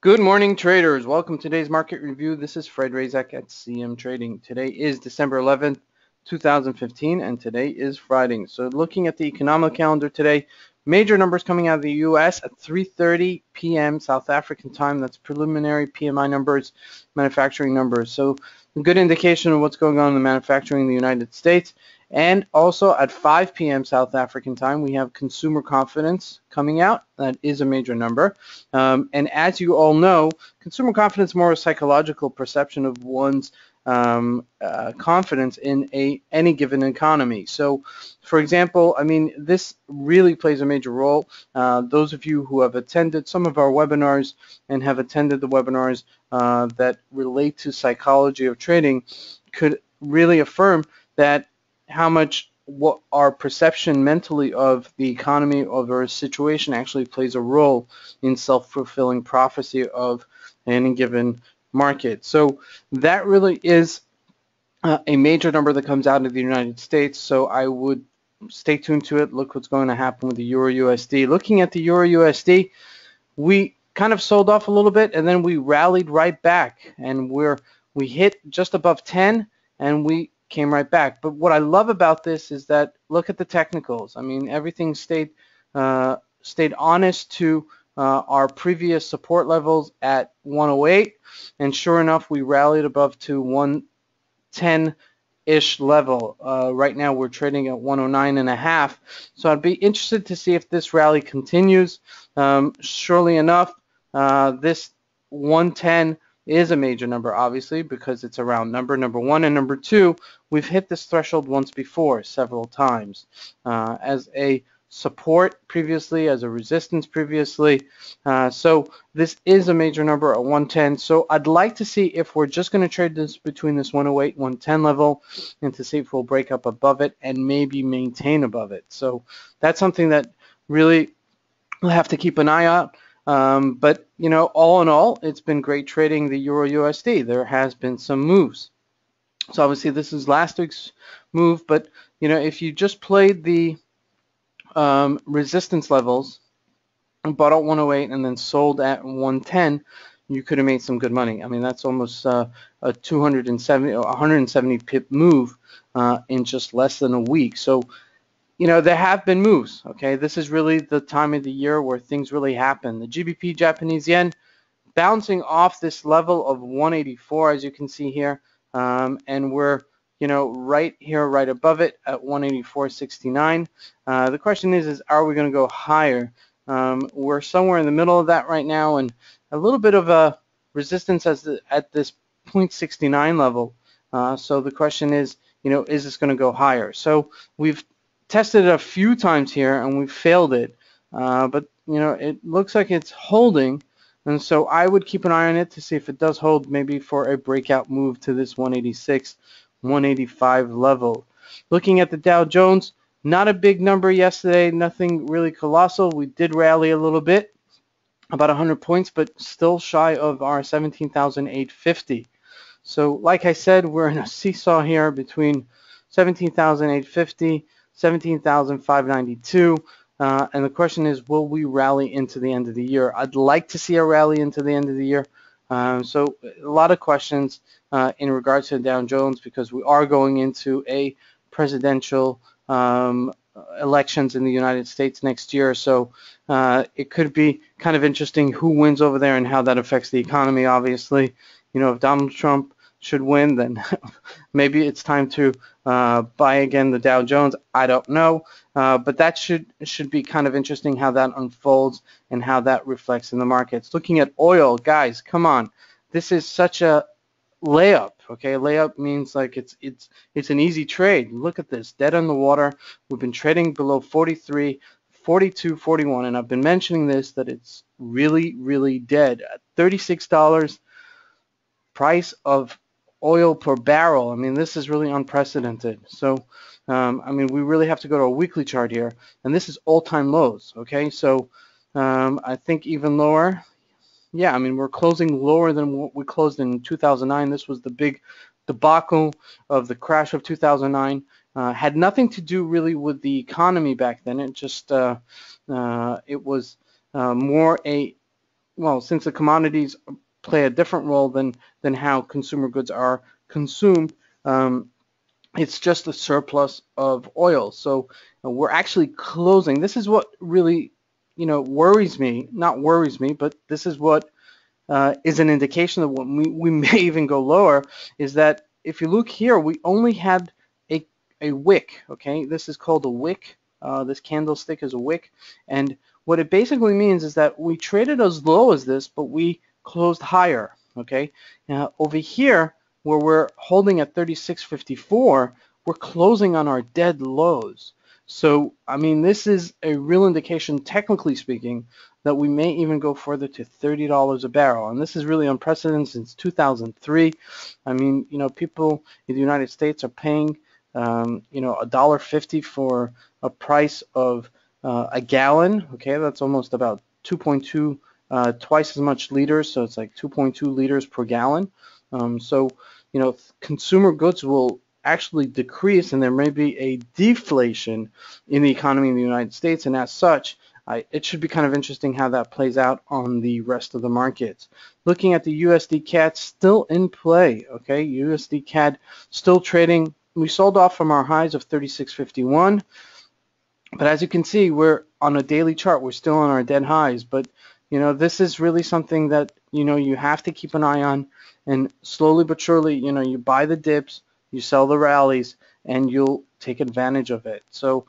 Good morning, traders. Welcome to today's market review. This is Fred Razak at CMTrading. Today is December 11th, 2015, and today is Friday. So looking at the economic calendar today, major numbers coming out of the U.S. at 3:30 p.m. South African time. That's preliminary PMI numbers, manufacturing numbers. So a good indication of what's going on in the manufacturing in the United States. And also at 5 p.m. South African time, we have consumer confidence coming out. That is a major number. And as you all know, consumer confidence is more a psychological perception of one's confidence in any given economy. So, for example, I mean, this really plays a major role. Those of you who have attended some of our webinars and have attended the webinars that relate to psychology of trading could really affirm that how much what our perception mentally of the economy of our situation actually plays a role in self-fulfilling prophecy of any given market. So that really is a major number that comes out of the United States. So I would stay tuned to it. Look what's going to happen with the EURUSD. Looking at the EURUSD, we kind of sold off a little bit and then we rallied right back, and we hit just above 10 and we came right back. But what I love about this is that look at the technicals. I mean, everything stayed honest to our previous support levels at 108, and sure enough, we rallied above to 110-ish level. Right now, we're trading at 109.5. So I'd be interested to see if this rally continues. Surely enough, this 110 is a major number, obviously, because it's a round number, number one. And number two, we've hit this threshold once before, several times, as a support previously, as a resistance previously. So this is a major number at 110. So I'd like to see if we're just going to trade this between this 108, 110 level, and to see if we'll break up above it and maybe maintain above it. So that's something that really we'll have to keep an eye out. But, you know, all in all, it's been great trading the EURUSD. There has been some moves. So obviously this is last week's move, but, you know, if you just played the resistance levels, bought at 108 and then sold at 110, you could have made some good money. I mean, that's almost a 170 pip move in just less than a week. So, you know, there have been moves, okay? This is really the time of the year where things really happen. The GBP Japanese yen bouncing off this level of 184, as you can see here, and we're, you know, right here, right above it at 184.69. The question is are we going to go higher? We're somewhere in the middle of that right now, and a little bit of a resistance at this 0.69 level. So the question is, you know, is this going to go higher? So we've tested it a few times here and we failed it, but you know, it looks like it's holding, and so I would keep an eye on it to see if it does hold, maybe for a breakout move to this 186, 185 level. Looking at the Dow Jones, not a big number yesterday, nothing really colossal. We did rally a little bit, about 100 points, but still shy of our 17,850. So like I said, we're in a seesaw here between 17,850, 17,592, and the question is, will we rally into the end of the year? I'd like to see a rally into the end of the year. So a lot of questions in regards to Dow Jones, because we are going into a presidential elections in the United States next year. So it could be kind of interesting who wins over there and how that affects the economy, obviously. You know, if Donald Trump should win, then maybe it's time to buy again the Dow Jones. I don't know, but that should be kind of interesting how that unfolds and how that reflects in the markets. Looking at oil, guys, come on, this is such a layup. Okay, layup means like it's an easy trade. Look at this, dead on the water. We've been trading below 43, 42, 41, and I've been mentioning this, that it's really dead at $36 price of oil per barrel. I mean, this is really unprecedented. So I mean, we really have to go to a weekly chart here, and this is all-time lows. Okay, so I think even lower. Yeah, I mean, we're closing lower than what we closed in 2009. This was the big debacle of the crash of 2009. Had nothing to do really with the economy back then. It just it was more a well, since the commodities play a different role than how consumer goods are consumed, it's just a surplus of oil. So we're actually closing. This is what really, worries me. Not worries me, but this is what is an indication that when we may even go lower, is that if you look here, we only had a wick. Okay, this is called a wick. This candlestick is a wick, and what it basically means is that we traded as low as this, but we closed higher. Okay, now over here where we're holding at 36.54, we're closing on our dead lows. So I mean, this is a real indication, technically speaking, that we may even go further to $30 a barrel. And this is really unprecedented since 2003. I mean, people in the United States are paying, $1.50 for a price of a gallon. Okay, that's almost about 2.2, twice as much liters. So it's like 2.2 liters per gallon. So, consumer goods will actually decrease, and there may be a deflation in the economy in the United States. And as such, it should be kind of interesting how that plays out on the rest of the markets. Looking at the USDCAD, still in play. Okay, USDCAD still trading. We sold off from our highs of 36.51, but as you can see, we're on a daily chart. We're still on our dead highs, but this is really something that you have to keep an eye on, and slowly but surely, you buy the dips, you sell the rallies, and you'll take advantage of it. So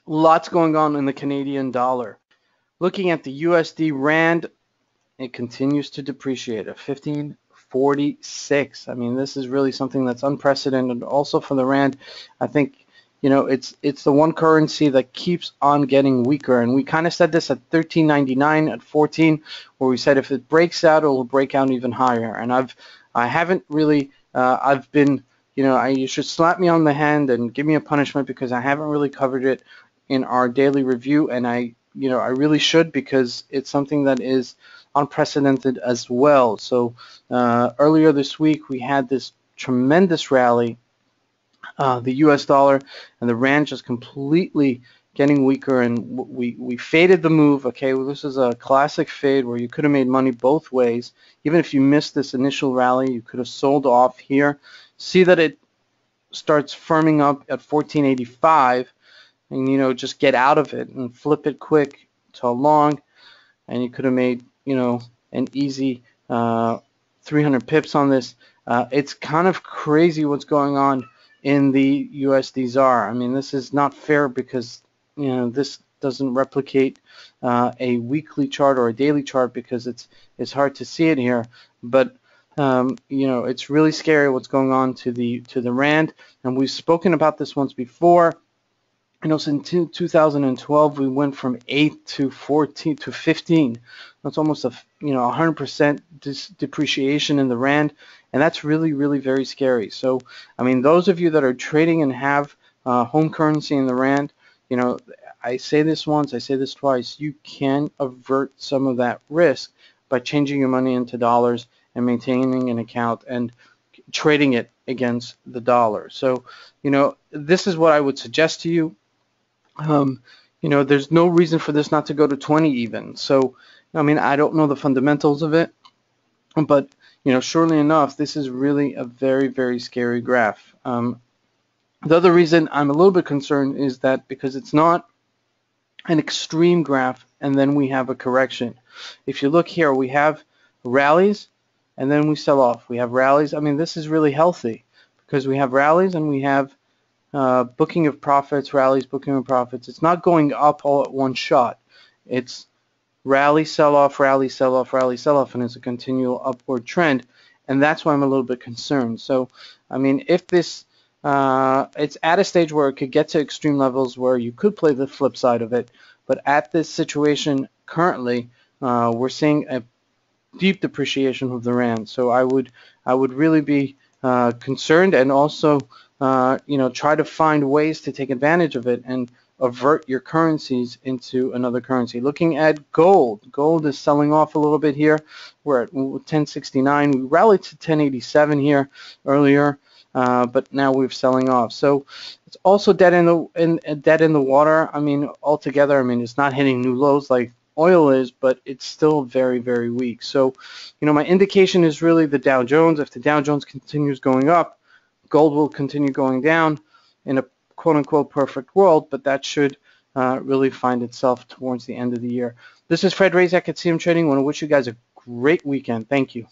lots going on in the Canadian dollar. Looking at the USD Rand, it continues to depreciate at 15.46. I mean, this is really something that's unprecedented. Also for the Rand, I think, it's the one currency that keeps on getting weaker. And we kind of said this at 13.99, at 14, where we said if it breaks out, it will break out even higher. And I haven't really, I've been, you should slap me on the hand and give me a punishment because I haven't really covered it in our daily review, and I really should, because it's something that is unprecedented as well. So earlier this week we had this tremendous rally, the US dollar and the Rand just completely getting weaker, and we faded the move. Okay, well, this is a classic fade where you could have made money both ways. Even if you missed this initial rally, you could have sold off here. See that it starts firming up at 14.85, and just get out of it and flip it quick to a long, and you could have made an easy 300 pips on this. It's kind of crazy what's going on in the USD ZAR. I mean, this is not fair because this doesn't replicate a weekly chart or a daily chart because it's hard to see it here. But it's really scary what's going on to the Rand, and we've spoken about this once before. Since 2012, we went from 8 to 14 to 15. That's almost a 100% depreciation in the Rand, and that's really, really very scary. So, I mean, those of you that are trading and have home currency in the Rand, I say this once, I say this twice, you can avert some of that risk by changing your money into dollars and maintaining an account and trading it against the dollar. So, this is what I would suggest to you. There's no reason for this not to go to 20 even. So, I mean, I don't know the fundamentals of it, but, surely enough, this is really a very, very scary graph. The other reason I'm a little bit concerned is that because it's not an extreme graph and then we have a correction. If you look here, we have rallies and then we sell off. We have rallies. I mean, this is really healthy because we have rallies and we have booking of profits, rallies, booking of profits. It's not going up all at one shot. It's rally, sell off, rally, sell off, rally, sell off, and it's a continual upward trend. And that's why I'm a little bit concerned. So, I mean, if this, it's at a stage where it could get to extreme levels where you could play the flip side of it. But at this situation currently, we're seeing a deep depreciation of the Rand. So I would really be concerned, and also try to find ways to take advantage of it and avert your currencies into another currency. Looking at gold, gold is selling off a little bit here. We're at 1069. We rallied to 1087 here earlier, but now we're selling off. So it's also dead in the water. I mean, altogether, I mean, it's not hitting new lows like oil is, but it's still very, very weak. So, my indication is really the Dow Jones. If the Dow Jones continues going up, gold will continue going down in a quote-unquote perfect world, but that should really find itself towards the end of the year. This is Fred Razak at CM Trading. I want to wish you guys a great weekend. Thank you.